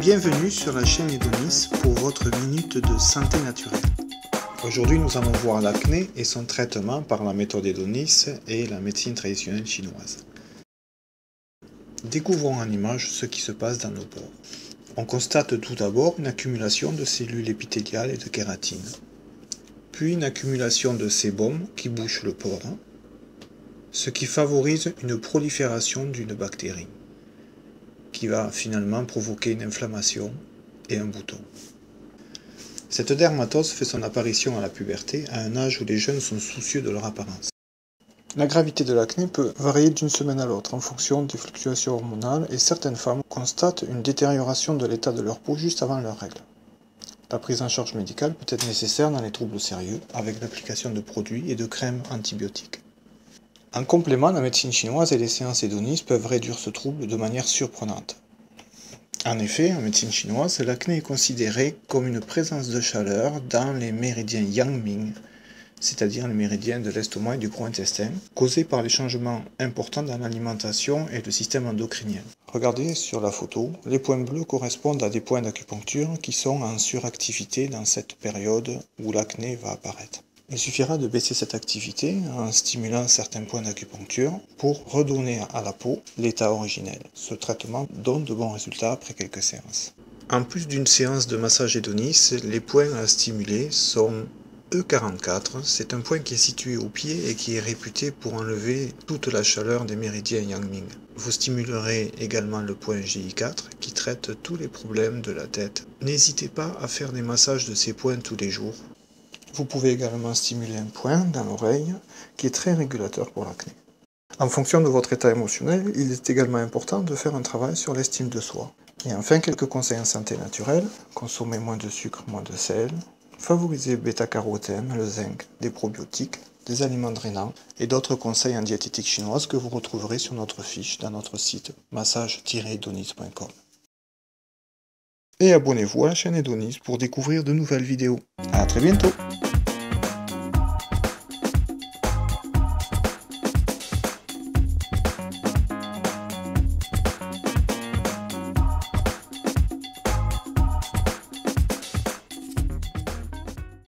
Bienvenue sur la chaîne Edonis pour votre minute de santé naturelle. Aujourd'hui nous allons voir l'acné et son traitement par la méthode Edonis et la médecine traditionnelle chinoise. Découvrons en image ce qui se passe dans nos pores. On constate tout d'abord une accumulation de cellules épithéliales et de kératine, puis une accumulation de sébum qui bouche le pore, ce qui favorise une prolifération d'une bactérie, qui va finalement provoquer une inflammation et un bouton. Cette dermatose fait son apparition à la puberté, à un âge où les jeunes sont soucieux de leur apparence. La gravité de l'acné peut varier d'une semaine à l'autre en fonction des fluctuations hormonales et certaines femmes constatent une détérioration de l'état de leur peau juste avant leurs règles. La prise en charge médicale peut être nécessaire dans les troubles sérieux avec l'application de produits et de crèmes antibiotiques. En complément, la médecine chinoise et les séances Edonis peuvent réduire ce trouble de manière surprenante. En effet, en médecine chinoise, l'acné est considéré comme une présence de chaleur dans les méridiens Yang-Ming, c'est-à-dire les méridiens de l'estomac et du gros intestin, causés par les changements importants dans l'alimentation et le système endocrinien. Regardez sur la photo, les points bleus correspondent à des points d'acupuncture qui sont en suractivité dans cette période où l'acné va apparaître. Il suffira de baisser cette activité en stimulant certains points d'acupuncture pour redonner à la peau l'état originel. Ce traitement donne de bons résultats après quelques séances. En plus d'une séance de massage Edonis, les points à stimuler sont E44, c'est un point qui est situé au pied et qui est réputé pour enlever toute la chaleur des méridiens Yang-Ming. Vous stimulerez également le point GI4 qui traite tous les problèmes de la tête. N'hésitez pas à faire des massages de ces points tous les jours. Vous pouvez également stimuler un point dans l'oreille qui est très régulateur pour l'acné. En fonction de votre état émotionnel, il est également important de faire un travail sur l'estime de soi. Et enfin, quelques conseils en santé naturelle. Consommez moins de sucre, moins de sel. Favorisez le bêta-carotène, le zinc, des probiotiques, des aliments drainants et d'autres conseils en diététique chinoise que vous retrouverez sur notre fiche dans notre site massage-edonis.com. Et abonnez-vous à la chaîne Edonis pour découvrir de nouvelles vidéos. À très bientôt!